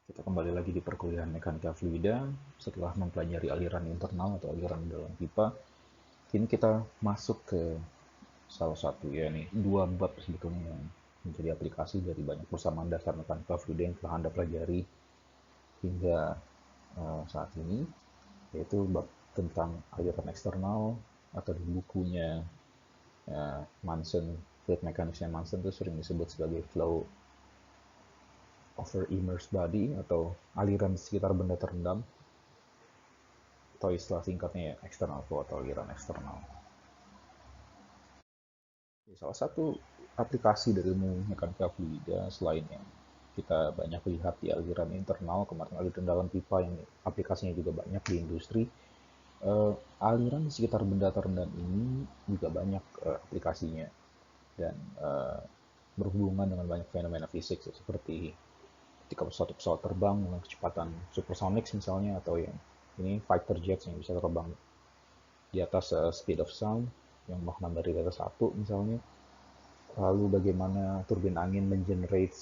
Kita kembali lagi di perkuliahan mekanika fluida. Setelah mempelajari aliran internal atau aliran dalam pipa, kini kita masuk ke salah satu, ya nih, dua bab sebetulnya yang menjadi aplikasi dari banyak persamaan dasar mekanika fluida yang telah Anda pelajari hingga saat ini, yaitu bab tentang aliran eksternal, atau di bukunya Manson, Fluid Mechanics-nya Manson itu sering disebut sebagai flow over immersed body atau aliran di sekitar benda terendam, atau istilah singkatnya ya, external flow atau aliran eksternal. Salah satu aplikasi dari ilmu mekanika fluida selain yang kita banyak lihat di aliran internal, kemarin aliran dalam pipa yang aplikasinya juga banyak di industri, aliran di sekitar benda terendam ini juga banyak aplikasinya, dan berhubungan dengan banyak fenomena fisik seperti ketika suatu pesawat terbang dengan kecepatan supersonic misalnya, atau yang ini fighter jets yang bisa terbang di atas speed of sound yang Mach 6 dari data 1 misalnya. Lalu bagaimana turbin angin mengenerate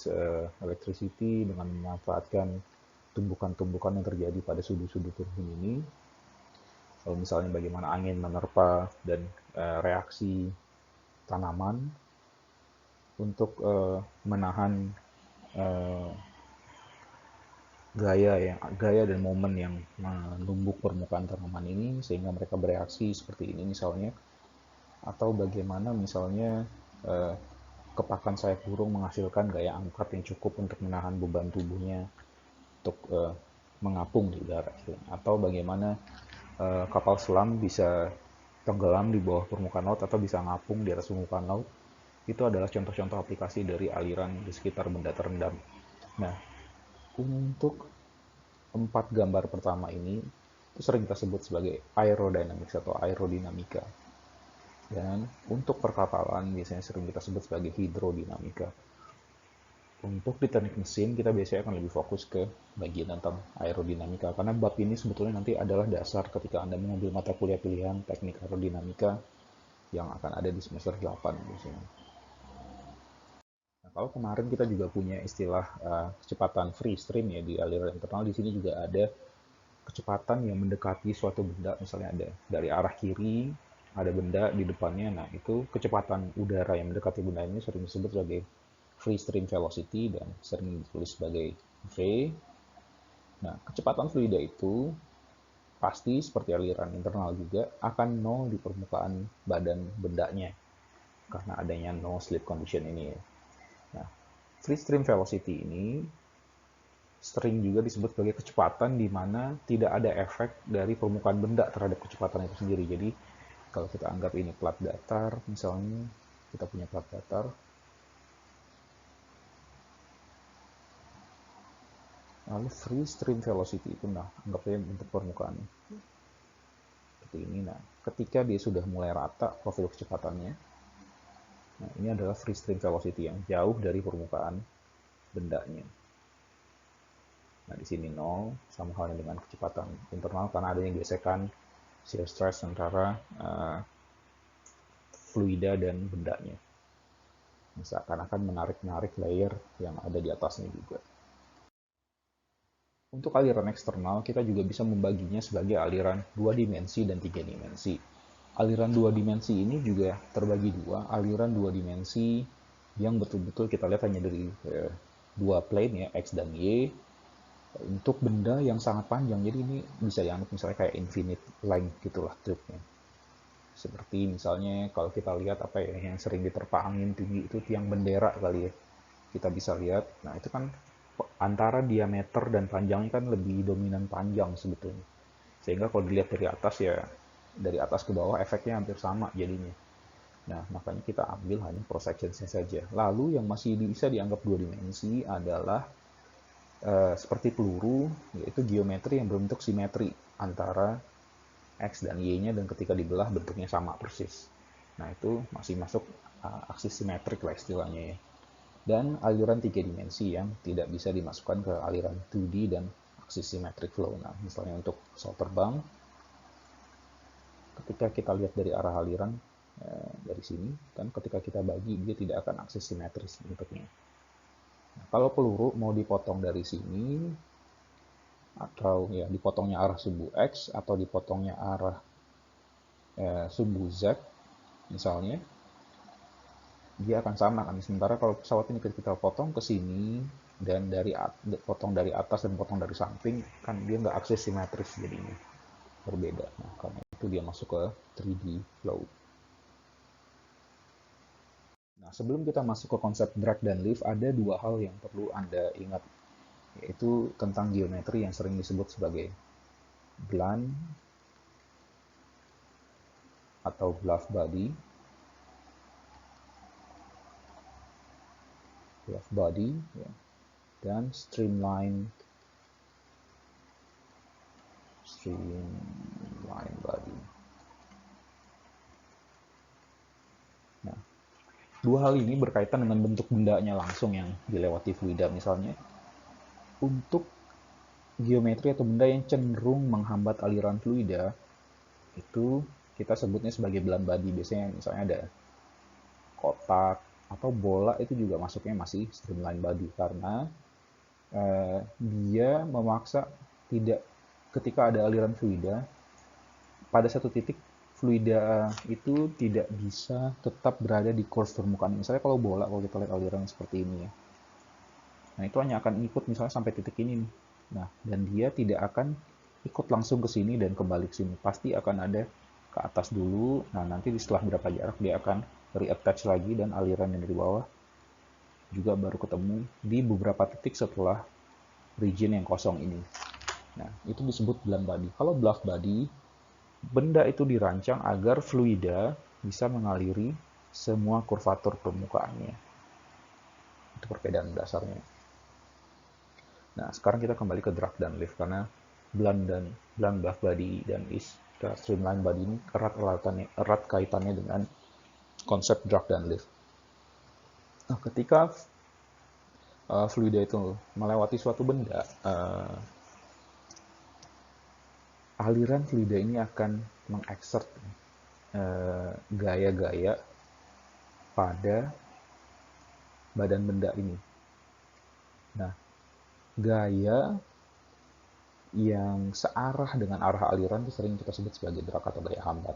electricity dengan memanfaatkan tumbukan-tumbukan yang terjadi pada sudut-sudut turbin ini. Lalu misalnya bagaimana angin menerpa dan reaksi tanaman untuk menahan uh, gaya dan momen yang menumbuk permukaan tanaman ini sehingga mereka bereaksi seperti ini misalnya. Atau bagaimana misalnya eh, kepakan sayap burung menghasilkan gaya angkat yang cukup untuk menahan beban tubuhnya untuk mengapung di udara. Atau bagaimana kapal selam bisa tenggelam di bawah permukaan laut atau bisa ngapung di atas permukaan laut. Itu adalah contoh-contoh aplikasi dari aliran di sekitar benda terendam. Nah, untuk empat gambar pertama ini itu sering kita sebut sebagai aerodynamics atau aerodinamika. Dan untuk perkapalan biasanya sering kita sebut sebagai hidrodinamika. Untuk di teknik mesin, kita biasanya akan lebih fokus ke bagian tentang aerodinamika, karena bab ini sebetulnya nanti adalah dasar ketika Anda mengambil mata kuliah pilihan teknik aerodinamika yang akan ada di semester 8 biasanya. Nah, kalau kemarin kita juga punya istilah kecepatan free stream ya di aliran internal, di sini juga ada kecepatan yang mendekati suatu benda, misalnya ada dari arah kiri, ada benda di depannya, nah itu kecepatan udara yang mendekati benda ini sering disebut sebagai free stream velocity dan sering ditulis sebagai V. Nah, kecepatan fluida itu pasti seperti aliran internal juga akan nol di permukaan badan bendanya karena adanya no slip condition ini ya. Nah, free stream velocity ini sering juga disebut sebagai kecepatan di mana tidak ada efek dari permukaan benda terhadap kecepatan itu sendiri. Jadi kalau kita anggap ini plat datar, misalnya kita punya plat datar, lalu free stream velocity itu, nah anggapnya untuk permukaan seperti ini. Nah, ketika dia sudah mulai rata profil kecepatannya, nah ini adalah free stream velocity yang jauh dari permukaan bendanya. Nah, di sini 0, sama halnya dengan kecepatan internal karena adanya gesekan shear stress antara fluida dan bendanya. Seakan-akan menarik-narik layer yang ada di atasnya juga. Untuk aliran eksternal, kita juga bisa membaginya sebagai aliran 2 dimensi dan 3 dimensi. Aliran 2 dimensi ini juga terbagi dua, aliran 2 dimensi yang betul-betul kita lihat hanya dari dua plane ya, X dan Y, untuk benda yang sangat panjang. Jadi ini bisa dianggap misalnya kayak infinite length gitulah triknya. Seperti misalnya kalau kita lihat apa ya yang sering diterpa angin tinggi itu tiang bendera kali ya. Kita bisa lihat. Nah, itu kan antara diameter dan panjangnya kan lebih dominan panjang sebetulnya. Sehingga kalau dilihat dari atas ya dari atas ke bawah efeknya hampir sama jadinya. Nah, makanya kita ambil hanya cross sectionnya saja. Lalu yang masih bisa dianggap dua dimensi adalah seperti peluru, yaitu geometri yang berbentuk simetri antara X dan Y-nya, dan ketika dibelah bentuknya sama persis. Nah, itu masih masuk aksis simetrik lah istilahnya ya. Dan aliran tiga dimensi yang tidak bisa dimasukkan ke aliran 2D dan aksis symmetric flow. Nah, misalnya untuk pesawat terbang, ketika kita lihat dari arah aliran dari sini, kan ketika kita bagi dia tidak akan aksis simetris bentuknya. Nah, kalau peluru mau dipotong dari sini, atau ya dipotongnya arah sumbu X atau dipotongnya arah sumbu Z misalnya, dia akan sama kan. Sementara kalau pesawat ini kita potong ke sini dan potong dari atas dan potong dari samping, kan dia nggak akses simetris, jadinya berbeda. Nah, karena itu dia masuk ke 3D flow. Nah, sebelum kita masuk ke konsep drag dan lift, ada dua hal yang perlu Anda ingat, yaitu tentang geometri yang sering disebut sebagai blunt atau bluff body ya, dan streamline body. Nah, dua hal ini berkaitan dengan bentuk bendanya langsung yang dilewati fluida. Misalnya, untuk geometri atau benda yang cenderung menghambat aliran fluida, itu kita sebutnya sebagai blunt body. Biasanya misalnya ada kotak atau bola, itu juga masuknya masih streamline body, karena dia memaksa tidak, ketika ada aliran fluida, pada satu titik fluida itu tidak bisa tetap berada di course permukaan. Misalnya kalau bola, kalau kita lihat aliran seperti ini ya, nah itu hanya akan ikut misalnya sampai titik ini nih. Nah, dan dia tidak akan ikut langsung ke sini dan kembali ke sini. Pasti akan ada ke atas dulu. Nah, nanti setelah berapa jarak dia akan reattach lagi, dan aliran yang dari bawah juga baru ketemu di beberapa titik setelah region yang kosong ini. Nah, itu disebut blunt body. Kalau bluff body, benda itu dirancang agar fluida bisa mengaliri semua kurvatur permukaannya. Itu perbedaan dasarnya. Nah, sekarang kita kembali ke drag dan lift, karena blunt bluff body dan streamline body ini erat kaitannya dengan konsep drag dan lift. Nah, ketika fluida itu melewati suatu benda, aliran fluida ini akan mengexert gaya-gaya pada badan benda ini. Nah, gaya yang searah dengan arah aliran itu sering kita sebut sebagai drag atau gaya hambat.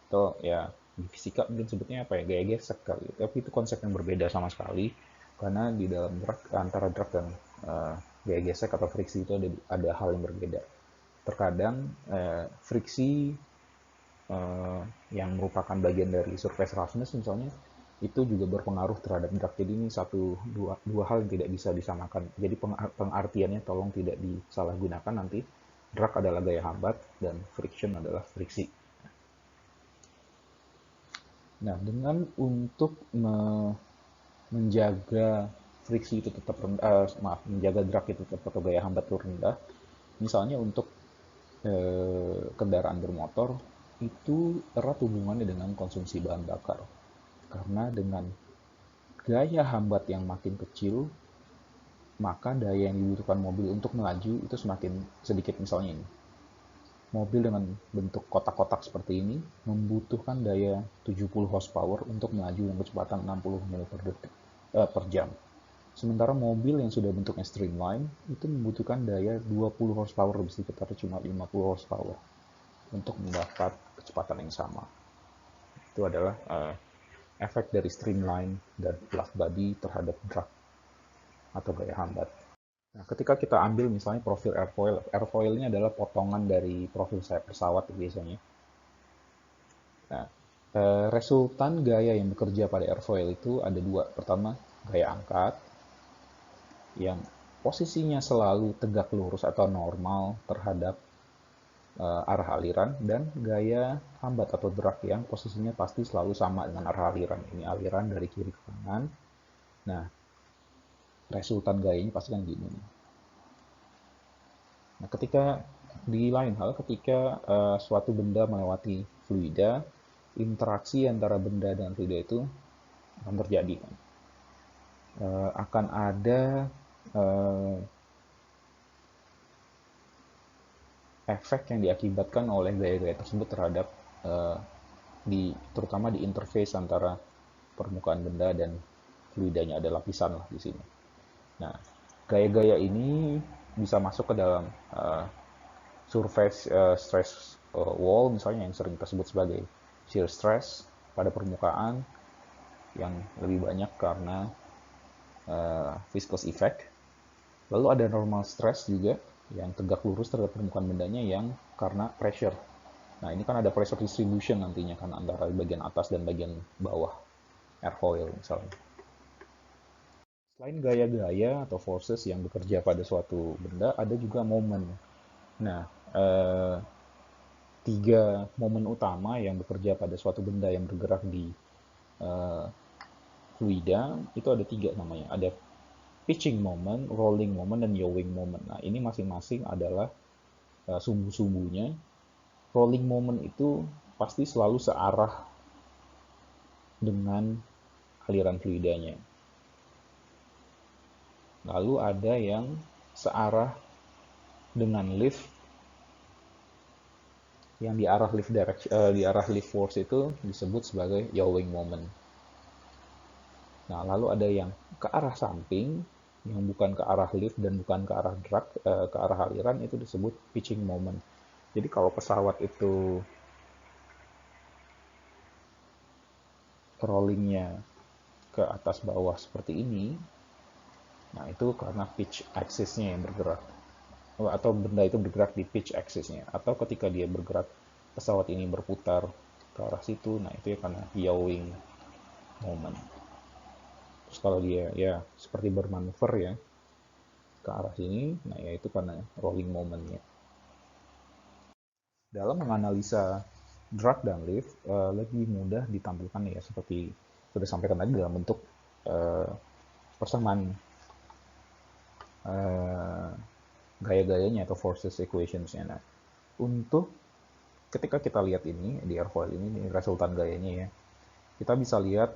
Atau ya di fisika mungkin sebutnya apa ya, gaya gesek kali. Tapi itu konsep yang berbeda sama sekali, karena di dalam drag, antara drag dan gaya gesek atau friksi itu ada hal yang berbeda. Terkadang friksi yang merupakan bagian dari surface roughness misalnya, itu juga berpengaruh terhadap drag. Jadi ini dua hal yang tidak bisa disamakan. Jadi pengartiannya tolong tidak disalahgunakan nanti. Drag adalah gaya hambat dan friction adalah friksi. Nah, dengan untuk menjaga friksi itu tetap rendah, menjaga drag itu tetap atau gaya hambat itu rendah, misalnya untuk kendaraan bermotor, itu erat hubungannya dengan konsumsi bahan bakar. Karena dengan gaya hambat yang makin kecil, maka daya yang dibutuhkan mobil untuk melaju itu semakin sedikit. Misalnya ini, mobil dengan bentuk kotak-kotak seperti ini membutuhkan daya 70 horsepower untuk melaju dengan kecepatan 60 mil per jam. Sementara mobil yang sudah bentuknya streamline itu membutuhkan daya 20 horsepower lebih sedikit, atau cuma 50 horsepower untuk mendapat kecepatan yang sama. Itu adalah efek dari streamline dan bluff body terhadap drag atau gaya hambat. Nah, ketika kita ambil misalnya profil airfoil ini adalah potongan dari profil sayap pesawat biasanya. Nah, resultan gaya yang bekerja pada airfoil itu ada dua. Pertama, gaya angkat yang posisinya selalu tegak lurus atau normal terhadap arah aliran, dan gaya hambat atau drag yang posisinya pasti selalu sama dengan arah aliran. Ini aliran dari kiri ke kanan. Nah, resultan gayanya pasti kan gini. Nah, ketika di lain hal, ketika suatu benda melewati fluida, interaksi antara benda dan fluida itu akan terjadi. Kan? Akan ada efek yang diakibatkan oleh gaya-gaya tersebut terhadap terutama di interface antara permukaan benda dan fluidanya, ada lapisan lah di sini. Nah, gaya-gaya ini bisa masuk ke dalam surface stress wall, misalnya yang sering tersebut sebagai shear stress pada permukaan yang lebih banyak karena viscous effect. Lalu ada normal stress juga yang tegak lurus terhadap permukaan bendanya yang karena pressure. Nah, ini kan ada pressure distribution nantinya kan antara bagian atas dan bagian bawah airfoil misalnya. Selain gaya-gaya atau forces yang bekerja pada suatu benda, ada juga momen. Nah, tiga momen utama yang bekerja pada suatu benda yang bergerak di eh, fluida itu ada tiga namanya. Ada pitching moment, rolling moment, dan yawing moment. Nah, ini masing-masing adalah sumbu-sumbunya. Rolling moment itu pasti selalu searah dengan aliran fluidanya. Lalu ada yang searah dengan lift, yang di arah lift direction, di arah lift force itu disebut sebagai yawing moment. Nah, lalu ada yang ke arah samping, yang bukan ke arah lift dan bukan ke arah drag, ke arah aliran, itu disebut pitching moment. Jadi kalau pesawat itu rollingnya ke atas bawah seperti ini, nah itu karena pitch axis-nya yang bergerak. Atau benda itu bergerak di pitch axis-nya. Atau ketika dia bergerak, pesawat ini berputar ke arah situ, nah itu ya karena yawing moment. Terus kalau dia ya seperti bermanuver ya ke arah sini, nah ya itu karena rolling momentnya. Dalam menganalisa drag dan lift lebih mudah ditampilkan ya seperti sudah sampaikan tadi dalam bentuk persamaan gaya-gayanya atau forces equations-nya. Nah, untuk ketika kita lihat ini di airfoil ini resultan gayanya ya, kita bisa lihat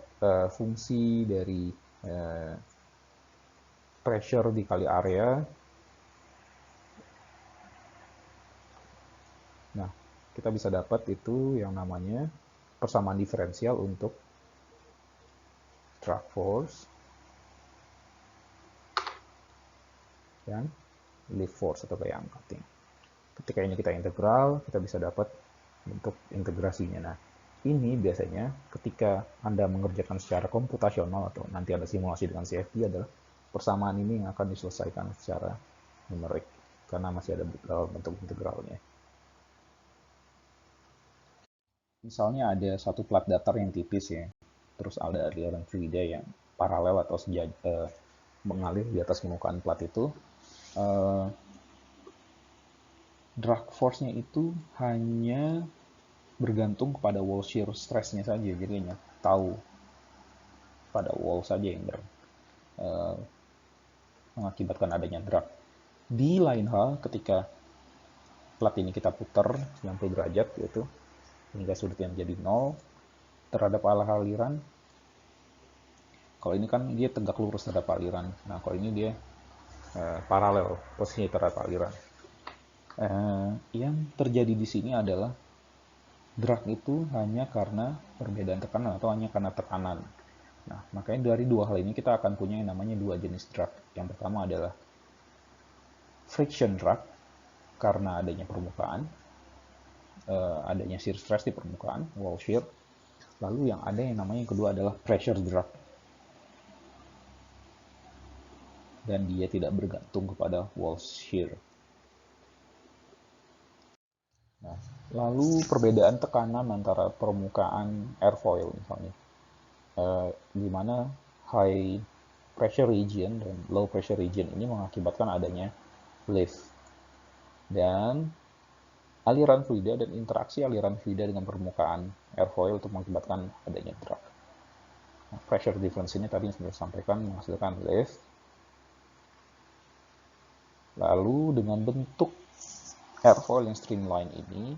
fungsi dari pressure dikali area. Nah, kita bisa dapat itu yang namanya persamaan diferensial untuk drag force dan lift force atau gaya angkatnya. Ketika ini kita integral, kita bisa dapat bentuk integrasinya. Nah, ini biasanya ketika Anda mengerjakan secara komputasional atau nanti Anda simulasi dengan CFD adalah persamaan ini yang akan diselesaikan secara numerik karena masih ada bentuk integralnya. Misalnya ada satu plat datar yang tipis ya, terus ada aliran fluida yang paralel atau mengalir di atas permukaan plat itu. Drag force-nya itu hanya bergantung kepada wall shear stress-nya saja, jadi hanya tahu pada wall saja yang mengakibatkan adanya drag. Di lain hal, ketika plat ini kita putar 90 derajat gitu, hingga sudutnya menjadi 0 terhadap aliran. Kalau ini kan dia tegak lurus terhadap aliran. Nah, kalau ini dia paralel posisinya terhadap aliran. Yang terjadi di sini adalah drag itu hanya karena perbedaan tekanan atau hanya karena tekanan. Nah, makanya dari dua hal ini kita akan punya yang namanya dua jenis drag. Yang pertama adalah friction drag karena adanya permukaan, adanya shear stress di permukaan, wall shear. Lalu yang ada yang namanya yang kedua adalah pressure drag. Dan dia tidak bergantung kepada wall shear. Nah, lalu perbedaan tekanan antara permukaan airfoil misalnya, di mana high pressure region dan low pressure region ini mengakibatkan adanya lift. Dan aliran fluida dan interaksi aliran fluida dengan permukaan airfoil untuk mengakibatkan adanya drag. Nah, pressure difference ini tadi yang sudah disampaikan menghasilkan lift. Lalu dengan bentuk airfoil yang streamline ini,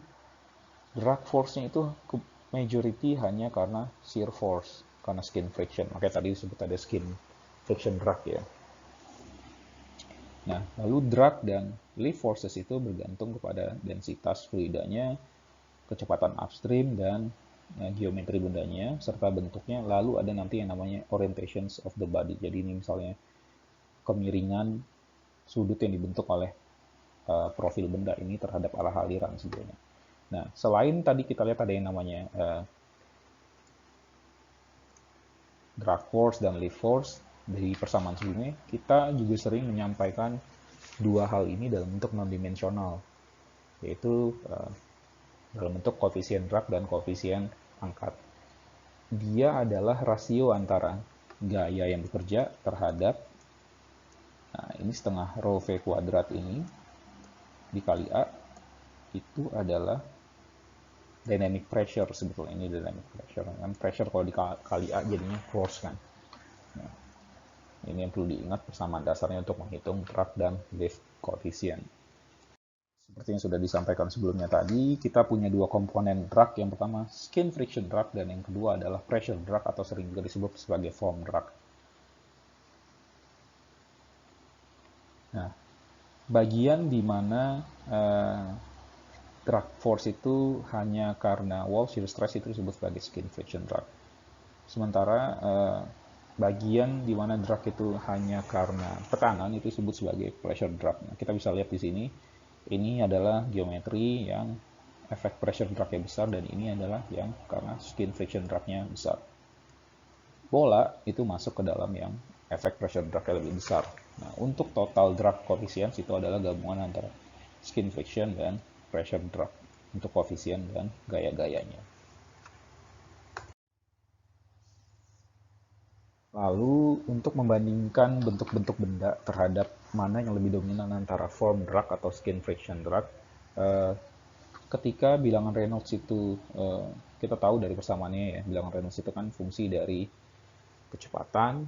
drag force-nya itu majority hanya karena shear force, karena skin friction. Makanya tadi disebut ada skin friction drag ya. Nah, lalu drag dan lift forces itu bergantung kepada densitas fluidanya, kecepatan upstream, dan geometri bendanya, serta bentuknya. Lalu ada nanti yang namanya orientations of the body. Jadi ini misalnya kemiringan sudut yang dibentuk oleh profil benda ini terhadap arah aliran sebetulnya. Nah, selain tadi kita lihat ada yang namanya drag force dan lift force, dari persamaan sebelumnya, kita juga sering menyampaikan dua hal ini dalam bentuk non-dimensional, yaitu dalam bentuk koefisien drag dan koefisien angkat. Dia adalah rasio antara gaya yang bekerja terhadap, nah ini setengah rho V kuadrat ini dikali A, itu adalah dynamic pressure sebetulnya. Ini dynamic pressure kan, pressure kalau dikali A jadinya force kan. Nah, ini yang perlu diingat persamaan dasarnya untuk menghitung drag dan lift coefficient. Seperti yang sudah disampaikan sebelumnya tadi, kita punya dua komponen drag. Yang pertama skin friction drag dan yang kedua adalah pressure drag atau sering juga disebut sebagai foam drag. Nah, bagian di mana drag force itu hanya karena wall shear stress itu disebut sebagai skin friction drag. Sementara bagian di mana drag itu hanya karena tekanan itu disebut sebagai pressure drag. Nah, kita bisa lihat di sini, ini adalah geometri yang efek pressure drag-nya besar dan ini adalah yang karena skin friction drag-nya besar. Bola itu masuk ke dalam yang efek pressure drag-nya lebih besar. Nah, untuk total drag coefficient itu adalah gabungan antara skin friction dan pressure drag untuk koefisien dan gaya-gayanya. Lalu untuk membandingkan bentuk-bentuk benda terhadap mana yang lebih dominan antara form drag atau skin friction drag, ketika bilangan Reynolds itu kita tahu dari persamaannya ya, bilangan Reynolds itu kan fungsi dari kecepatan,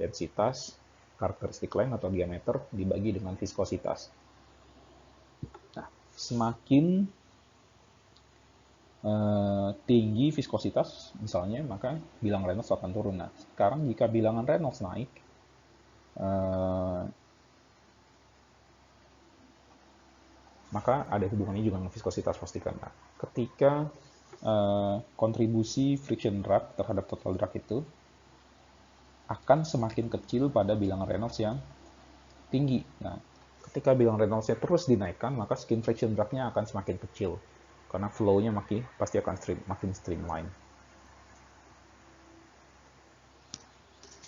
densitas, karakteristik lain atau diameter dibagi dengan viskositas. Nah, semakin tinggi viskositas misalnya, maka bilangan Reynolds akan turun. Nah, sekarang jika bilangan Reynolds naik, maka ada hubungannya juga dengan viskositas pastikan. Nah, ketika kontribusi friction drag terhadap total drag itu akan semakin kecil pada bilangan Reynolds yang tinggi. Nah, ketika bilangan Reynolds-nya terus dinaikkan, maka skin friction drag-nya akan semakin kecil karena flow-nya pasti akan makin streamline.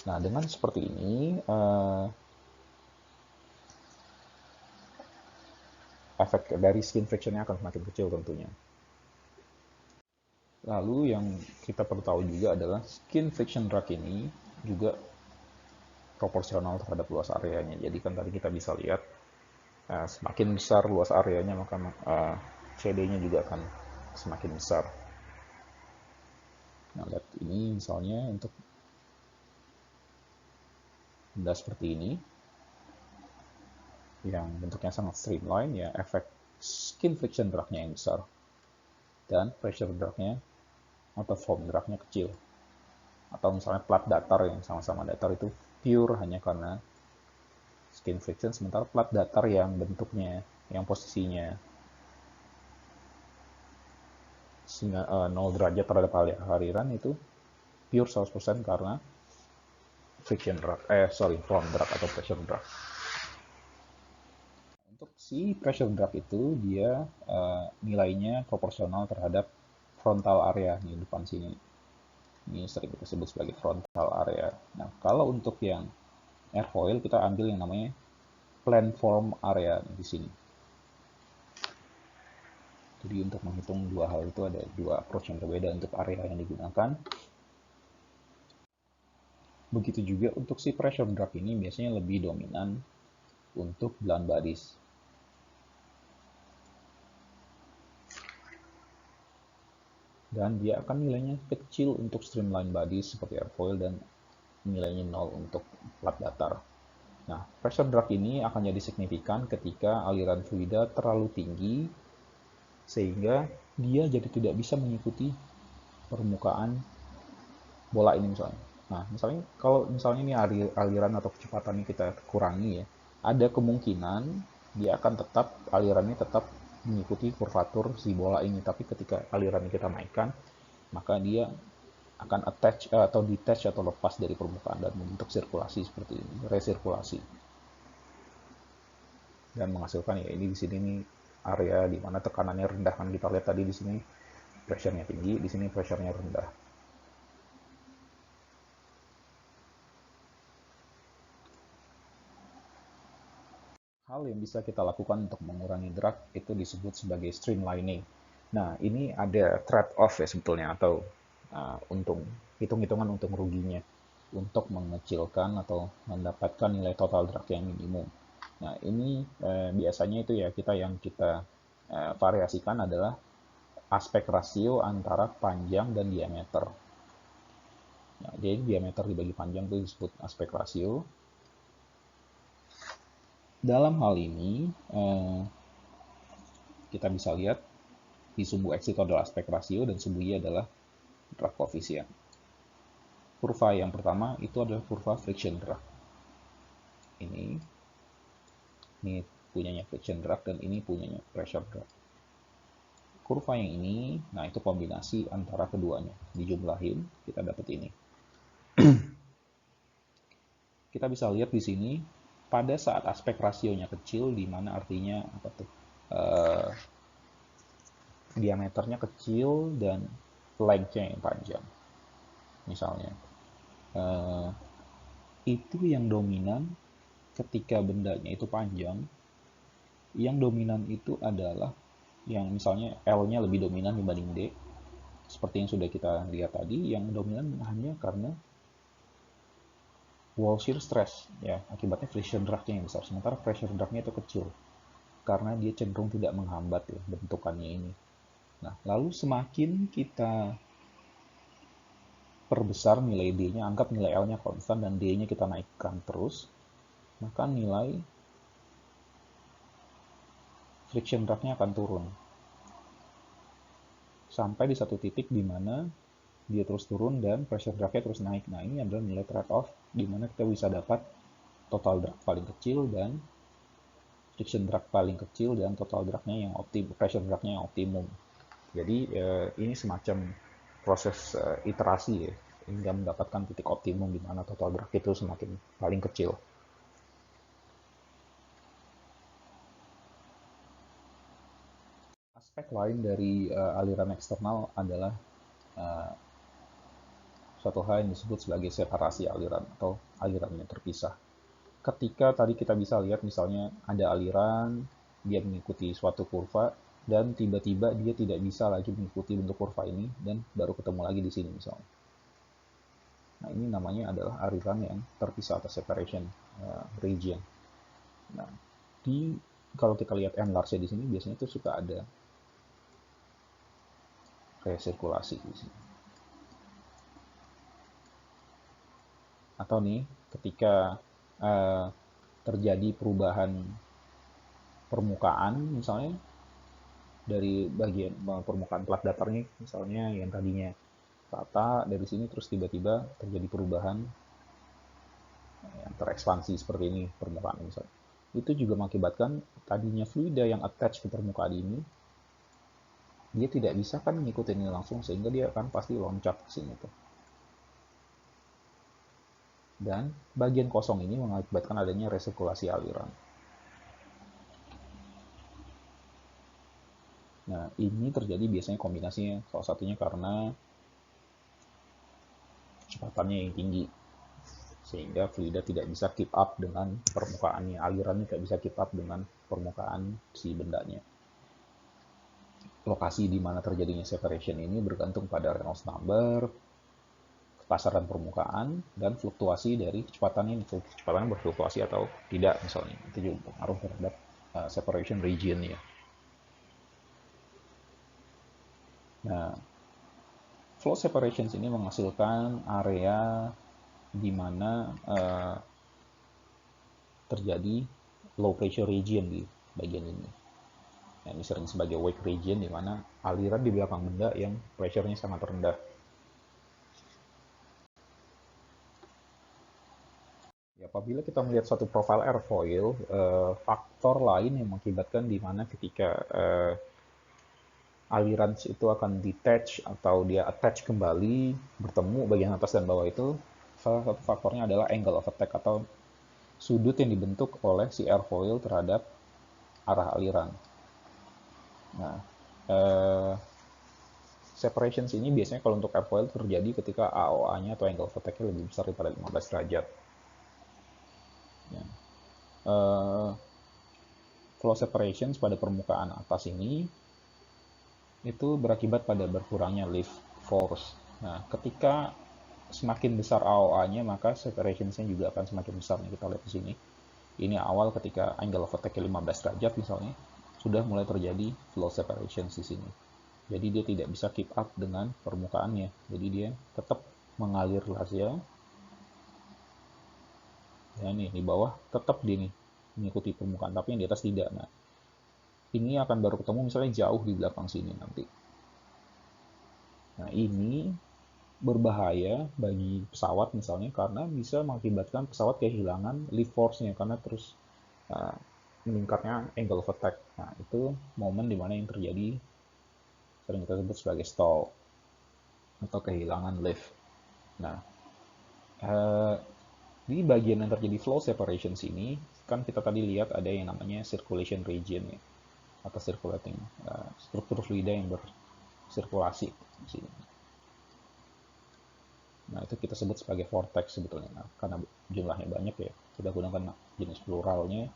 Nah, dengan seperti ini, efek dari skin friction-nya akan semakin kecil tentunya. Lalu yang kita perlu tahu juga adalah skin friction drag ini juga proporsional terhadap luas areanya. Jadi kan tadi kita bisa lihat semakin besar luas areanya maka CD-nya juga akan semakin besar. Nah, lihat ini misalnya untuk benda seperti ini yang bentuknya sangat streamline, ya efek skin friction drag-nya yang besar dan pressure drag-nya atau foam drag-nya kecil. Atau misalnya plat datar yang sama-sama datar itu pure hanya karena skin friction, sementara plat datar yang bentuknya, yang posisinya 0 derajat terhadap aliran itu pure 100% karena friction drag, foam drag atau pressure drag. Untuk si pressure drag itu dia nilainya proporsional terhadap frontal area di depan sini. Ini sering kita sebut sebagai frontal area. Nah, kalau untuk yang airfoil kita ambil yang namanya planform area di sini. Jadi untuk menghitung dua hal itu ada dua approach yang berbeda untuk area yang digunakan. Begitu juga untuk si pressure drag ini biasanya lebih dominan untuk blunt bodies. Dan dia akan nilainya kecil untuk streamline bodies seperti airfoil dan nilainya 0 untuk plat datar. Nah, pressure drag ini akan jadi signifikan ketika aliran fluida terlalu tinggi sehingga dia jadi tidak bisa mengikuti permukaan bola ini misalnya. Nah, misalnya kalau misalnya ini aliran atau kecepatannya kita kurangi ya, ada kemungkinan dia akan tetap alirannya tetap mengikuti kurvatur si bola ini, tapi ketika alirannya kita naikkan, maka dia akan attach atau detach atau lepas dari permukaan dan membentuk sirkulasi seperti ini, resirkulasi. dan menghasilkan ya ini di sini nih area di mana tekanannya rendah, kan kita lihat tadi di sini pressure-nya tinggi, di sini pressure-nya rendah. Hal yang bisa kita lakukan untuk mengurangi drag itu disebut sebagai streamlining. Nah, ini ada trade-off ya sebetulnya, atau untung, hitung-hitungan untung ruginya untuk mengecilkan atau mendapatkan nilai total drag yang minimum. Nah, ini biasanya itu ya kita variasikan adalah aspek rasio antara panjang dan diameter. Nah, jadi diameter dibagi panjang itu disebut aspek rasio. Dalam hal ini, kita bisa lihat di sumbu X itu adalah aspek rasio dan sumbu Y adalah drag koefisien. Kurva yang pertama itu adalah kurva friction drag. Ini punyanya friction drag dan ini punyanya pressure drag. Kurva yang ini, nah itu kombinasi antara keduanya. Dijumlahin, kita dapat ini. Kita bisa lihat di sini, pada saat aspek rasionya kecil, di mana artinya apa tuh? Diameternya kecil dan lengthnya yang panjang. Misalnya, itu yang dominan ketika bendanya itu panjang, yang dominan itu adalah yang misalnya L-nya lebih dominan dibanding D, seperti yang sudah kita lihat tadi, yang dominan hanya karena wall shear stress, ya, akibatnya friction drag-nya yang besar, sementara pressure drag-nya itu kecil, karena dia cenderung tidak menghambat ya, bentukannya ini. Nah, lalu semakin kita perbesar nilai D-nya, anggap nilai L-nya konstan dan D-nya kita naikkan terus, maka nilai friction drag-nya akan turun. Sampai di satu titik di mana dia terus turun dan pressure drag-nya terus naik. Nah, ini adalah nilai trade-off di mana kita bisa dapat total drag paling kecil dan friction drag paling kecil dan total drag-nya yang optimum, pressure drag-nya yang optimum. Jadi ini semacam proses iterasi ya, hingga mendapatkan titik optimum di mana total drag itu semakin paling kecil. Aspek lain dari aliran eksternal adalah suatu hal yang disebut sebagai separasi aliran atau aliran yang terpisah. Ketika tadi kita bisa lihat misalnya ada aliran, dia mengikuti suatu kurva, dan tiba-tiba dia tidak bisa lagi mengikuti bentuk kurva ini, dan baru ketemu lagi di sini misalnya. Nah, ini namanya adalah aliran yang terpisah atau separation region. Nah, kalau kita lihat enlarge di sini, biasanya itu suka ada resirkulasi di sini. Atau nih, ketika terjadi perubahan permukaan, misalnya dari bagian permukaan plat datarnya, misalnya yang tadinya rata dari sini terus tiba-tiba terjadi perubahan yang terekspansi seperti ini permukaan misalnya. Itu juga mengakibatkan tadinya fluida yang attach ke permukaan ini dia tidak bisa kan mengikuti ini langsung, sehingga dia akan pasti loncat ke sini tuh. Dan bagian kosong ini mengakibatkan adanya resirkulasi aliran. Nah, ini terjadi biasanya kombinasinya, salah satunya karena kecepatannya yang tinggi, sehingga fluida tidak bisa keep up dengan permukaannya, alirannya tidak bisa keep up dengan permukaan si bendanya. Lokasi di mana terjadinya separation ini bergantung pada Reynolds number, kepasaran permukaan, dan fluktuasi dari kecepatannya, kecepatannya berfluktuasi atau tidak misalnya. Itu juga pengaruh terhadap separation region-nya. Nah, flow separations ini menghasilkan area di mana terjadi low pressure region di bagian ini. Nah, ini sering sebagai wake region di mana aliran di belakang benda yang pressure-nya sangat rendah. Ya, apabila kita melihat suatu profil airfoil, faktor lain yang mengakibatkan di mana ketika aliran itu akan detach atau dia attach kembali, bertemu bagian atas dan bawah itu, salah satu faktornya adalah angle of attack atau sudut yang dibentuk oleh si airfoil terhadap arah aliran. Nah, separations ini biasanya kalau untuk airfoil terjadi ketika AOA-nya atau angle of attack-nya lebih besar daripada 15 derajat. Ya. Flow separations pada permukaan atas ini itu berakibat pada berkurangnya lift force. Nah, ketika semakin besar AOA-nya, maka separationsnya juga akan semakin besar. Nih, kita lihat di sini. Ini awal ketika angle of attack 15 derajat misalnya, sudah mulai terjadi flow separations di sini. Jadi dia tidak bisa keep up dengan permukaannya. Jadi dia tetap mengalir saja. Ya nih, di bawah tetap dia nih mengikuti permukaan, tapi yang di atas tidak. Nah, ini akan baru ketemu misalnya jauh di belakang sini nanti. Nah, ini berbahaya bagi pesawat misalnya karena bisa mengakibatkan pesawat kehilangan lift force-nya karena terus meningkatnya angle of attack. Nah, itu momen dimana yang terjadi sering kita sebut sebagai stall atau kehilangan lift. Nah, di bagian yang terjadi flow separations ini kan kita tadi lihat ada yang namanya circulation region ya, atau circulating struktur fluida yang bersirkulasi di sini. Nah, itu kita sebut sebagai vortex sebetulnya. Nah, karena jumlahnya banyak ya, kita gunakan jenis pluralnya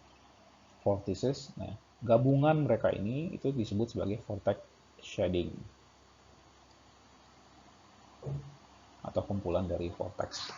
vortices. Nah, gabungan mereka ini itu disebut sebagai vortex shading atau kumpulan dari vortex.